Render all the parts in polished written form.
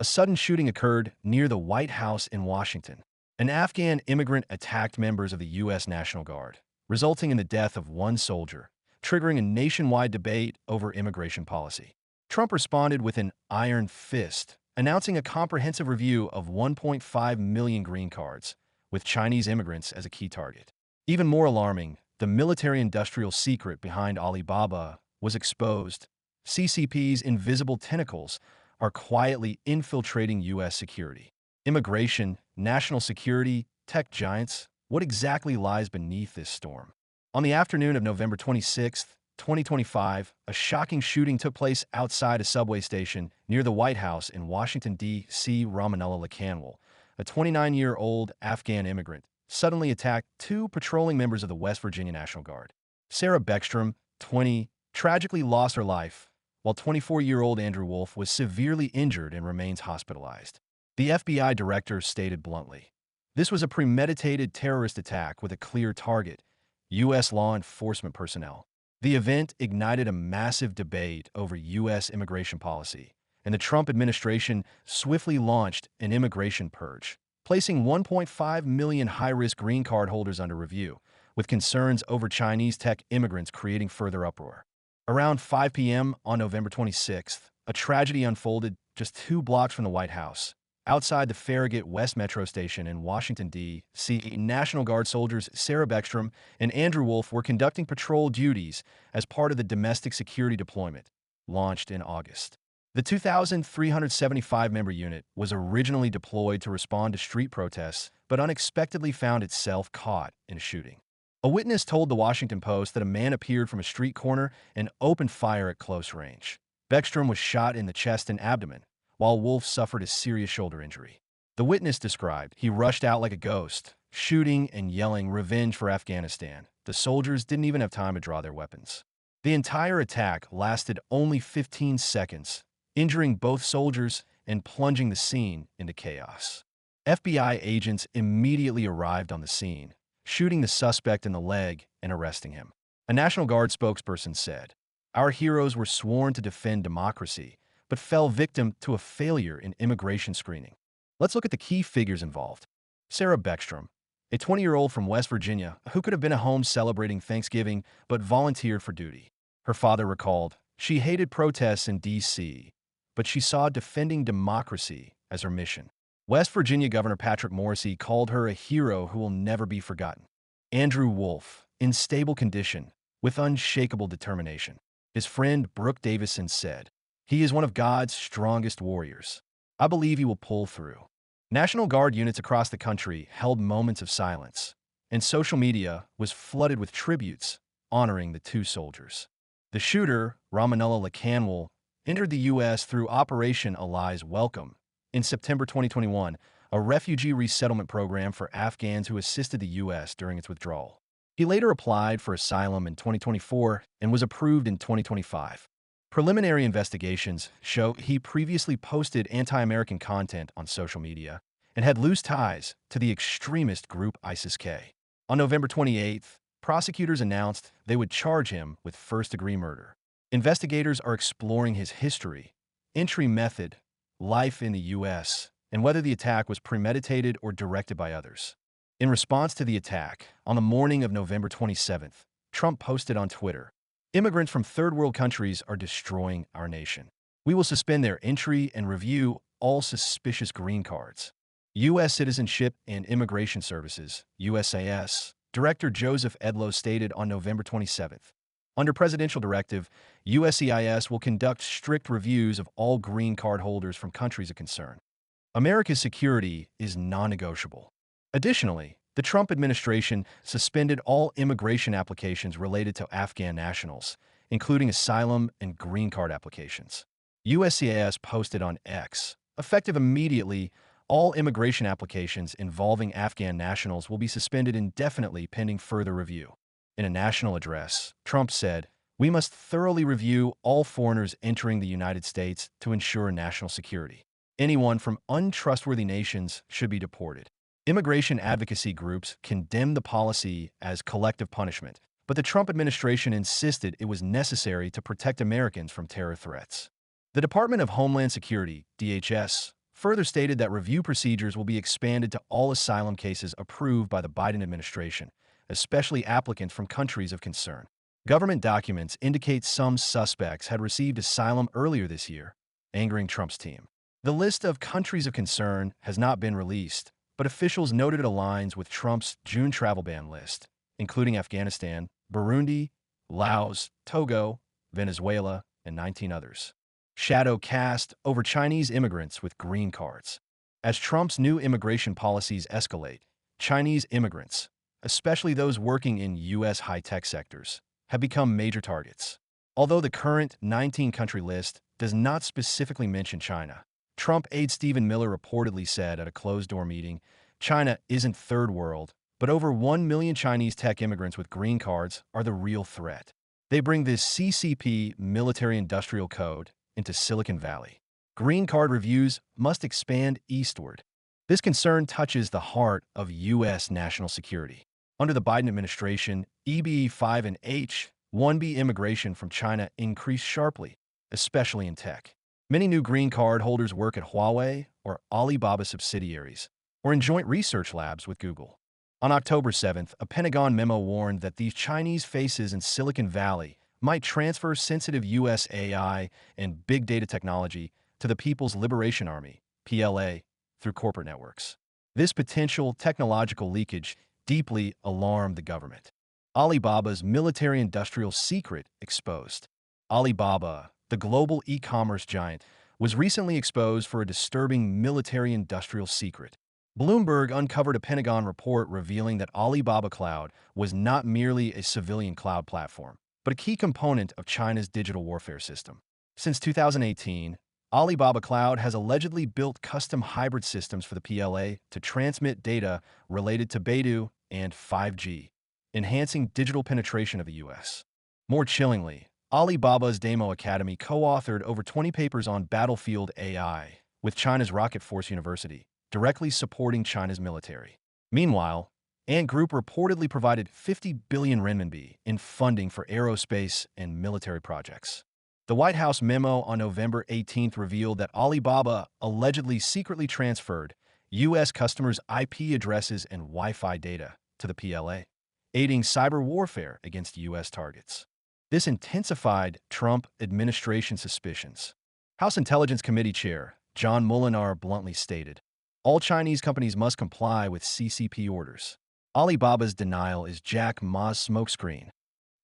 A sudden shooting occurred near the White House in Washington. An Afghan immigrant attacked members of the U.S. National Guard, resulting in the death of one soldier, triggering a nationwide debate over immigration policy. Trump responded with an iron fist, announcing a comprehensive review of 1.5 million green cards, with Chinese immigrants as a key target. Even more alarming, the military-industrial secret behind Alibaba was exposed. CCP's invisible tentacles are quietly infiltrating U.S. security. Immigration, national security, tech giants, what exactly lies beneath this storm? On the afternoon of November 26, 2025, a shocking shooting took place outside a subway station near the White House in Washington, D.C. Ramanullah Lakanwal, a 29-year-old Afghan immigrant, suddenly attacked two patrolling members of the West Virginia National Guard. Sarah Beckstrom, 20, tragically lost her life, while 24-year-old Andrew Wolf was severely injured and remains hospitalized. The FBI director stated bluntly, "This was a premeditated terrorist attack with a clear target, U.S. law enforcement personnel." The event ignited a massive debate over U.S. immigration policy, and the Trump administration swiftly launched an immigration purge, placing 1.5 million high-risk green card holders under review, with concerns over Chinese tech immigrants creating further uproar. Around 5 p.m. on November 26th, a tragedy unfolded just 2 blocks from the White House. Outside the Farragut West Metro Station in Washington, D.C., National Guard soldiers Sarah Beckstrom and Andrew Wolf were conducting patrol duties as part of the domestic security deployment, launched in August. The 2,375-member unit was originally deployed to respond to street protests, but unexpectedly found itself caught in a shooting. A witness told the Washington Post that a man appeared from a street corner and opened fire at close range. Beckstrom was shot in the chest and abdomen, while Wolf suffered a serious shoulder injury. The witness described, "He rushed out like a ghost, shooting and yelling revenge for Afghanistan. The soldiers didn't even have time to draw their weapons." The entire attack lasted only 15 seconds, injuring both soldiers and plunging the scene into chaos. FBI agents immediately arrived on the scene, shooting the suspect in the leg and arresting him. A National Guard spokesperson said, "Our heroes were sworn to defend democracy, but fell victim to a failure in immigration screening." Let's look at the key figures involved. Sarah Beckstrom, a 20-year-old from West Virginia who could have been at home celebrating Thanksgiving but volunteered for duty. Her father recalled, "She hated protests in D.C., but she saw defending democracy as her mission." West Virginia Governor Patrick Morrisey called her a hero who will never be forgotten. Andrew Wolf, in stable condition, with unshakable determination. His friend Brooke Davison said, "He is one of God's strongest warriors. I believe he will pull through." National Guard units across the country held moments of silence, and social media was flooded with tributes honoring the two soldiers. The shooter, Ramanullah Lakanwal, entered the U.S. through Operation Ally's Welcome in September 2021, a refugee resettlement program for Afghans who assisted the U.S. during its withdrawal. He later applied for asylum in 2024 and was approved in 2025. Preliminary investigations show he previously posted anti-American content on social media and had loose ties to the extremist group ISIS-K. On November 28th, prosecutors announced they would charge him with first-degree murder. Investigators are exploring his history, entry method, life in the U.S., and whether the attack was premeditated or directed by others. In response to the attack, on the morning of November 27th, Trump posted on Twitter, "Immigrants from third-world countries are destroying our nation. We will suspend their entry and review all suspicious green cards." U.S. Citizenship and Immigration Services, USAS, Director Joseph Edlow stated on November 27th, "Under presidential directive, USCIS will conduct strict reviews of all green card holders from countries of concern. America's security is non-negotiable." Additionally, the Trump administration suspended all immigration applications related to Afghan nationals, including asylum and green card applications. USCIS posted on X, "Effective immediately, all immigration applications involving Afghan nationals will be suspended indefinitely pending further review." In a national address, Trump said, "We must thoroughly review all foreigners entering the United States to ensure national security. Anyone from untrustworthy nations should be deported." Immigration advocacy groups condemned the policy as collective punishment, but the Trump administration insisted it was necessary to protect Americans from terror threats. The Department of Homeland Security, DHS, further stated that review procedures will be expanded to all asylum cases approved by the Biden administration, especially applicants from countries of concern. Government documents indicate some suspects had received asylum earlier this year, angering Trump's team. The list of countries of concern has not been released, but officials noted it aligns with Trump's June travel ban list, including Afghanistan, Burundi, Laos, Togo, Venezuela, and 19 others. Shadow cast over Chinese immigrants with green cards. As Trump's new immigration policies escalate, Chinese immigrants, especially those working in U.S. high-tech sectors, have become major targets. Although the current 19-country list does not specifically mention China, Trump aide Stephen Miller reportedly said at a closed-door meeting, China isn't third world, but over 1 million Chinese tech immigrants with green cards are the real threat. They bring this CCP military-industrial code into Silicon Valley. Green card reviews must expand eastward. This concern touches the heart of U.S. national security. Under the Biden administration, EB-5 and H-1B immigration from China increased sharply, especially in tech. Many new green card holders work at Huawei or Alibaba subsidiaries, or in joint research labs with Google. On October 7th, a Pentagon memo warned that these Chinese faces in Silicon Valley might transfer sensitive U.S. AI and big data technology to the People's Liberation Army, PLA, through corporate networks. This potential technological leakage deeply alarmed the government. Alibaba's military-industrial secret exposed. Alibaba, the global e-commerce giant, was recently exposed for a disturbing military-industrial secret. Bloomberg uncovered a Pentagon report revealing that Alibaba Cloud was not merely a civilian cloud platform, but a key component of China's digital warfare system. Since 2018, Alibaba Cloud has allegedly built custom hybrid systems for the PLA to transmit data related to Beidou and 5G, enhancing digital penetration of the U.S. More chillingly, Alibaba's Demo Academy co-authored over 20 papers on battlefield AI with China's Rocket Force University, directly supporting China's military. Meanwhile, Ant Group reportedly provided 50 billion renminbi in funding for aerospace and military projects. The White House memo on November 18th revealed that Alibaba allegedly secretly transferred U.S. customers' IP addresses and Wi-Fi data to the PLA, aiding cyber warfare against U.S. targets. This intensified Trump administration suspicions. House Intelligence Committee Chair John Mulliner bluntly stated, all Chinese companies must comply with CCP orders. Alibaba's denial is Jack Ma's smokescreen.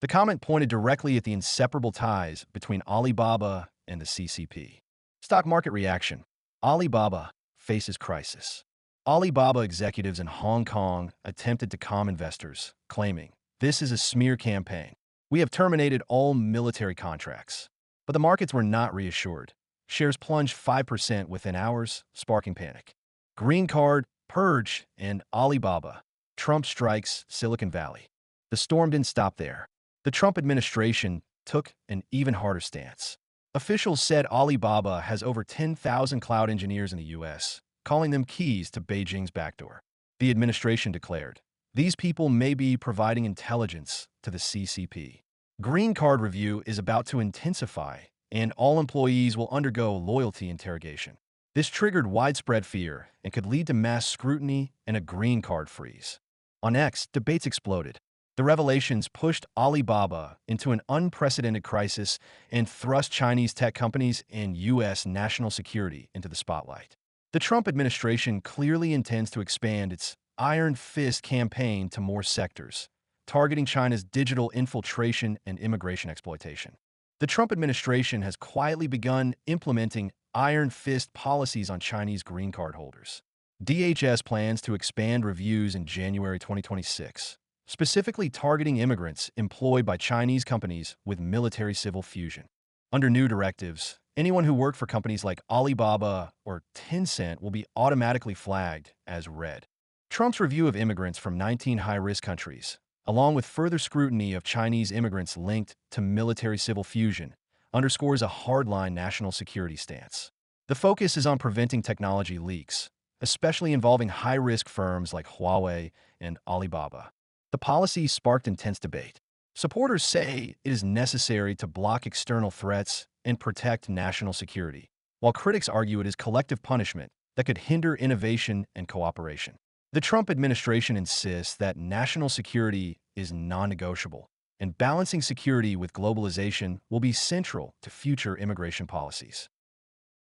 The comment pointed directly at the inseparable ties between Alibaba and the CCP. Stock market reaction. Alibaba faces crisis. Alibaba executives in Hong Kong attempted to calm investors, claiming, this is a smear campaign. We have terminated all military contracts. But the markets were not reassured. Shares plunged 5% within hours, sparking panic. Green card, purge, and Alibaba. Trump strikes Silicon Valley. The storm didn't stop there. The Trump administration took an even harder stance. Officials said Alibaba has over 10,000 cloud engineers in the U.S., calling them keys to Beijing's backdoor. The administration declared, these people may be providing intelligence to the CCP. Green card review is about to intensify, and all employees will undergo loyalty interrogation. This triggered widespread fear and could lead to mass scrutiny and a green card freeze. On X, debates exploded. The revelations pushed Alibaba into an unprecedented crisis and thrust Chinese tech companies and U.S. national security into the spotlight. The Trump administration clearly intends to expand its Iron Fist campaign to more sectors, targeting China's digital infiltration and immigration exploitation. The Trump administration has quietly begun implementing Iron Fist policies on Chinese green card holders. DHS plans to expand reviews in January 2026, specifically targeting immigrants employed by Chinese companies with military-civil fusion. Under new directives, anyone who worked for companies like Alibaba or Tencent will be automatically flagged as red. Trump's review of immigrants from 19 high-risk countries, along with further scrutiny of Chinese immigrants linked to military-civil fusion, underscores a hardline national security stance. The focus is on preventing technology leaks, especially involving high-risk firms like Huawei and Alibaba. The policy sparked intense debate. Supporters say it is necessary to block external threats and protect national security, while critics argue it is collective punishment that could hinder innovation and cooperation. The Trump administration insists that national security is non-negotiable, and balancing security with globalization will be central to future immigration policies.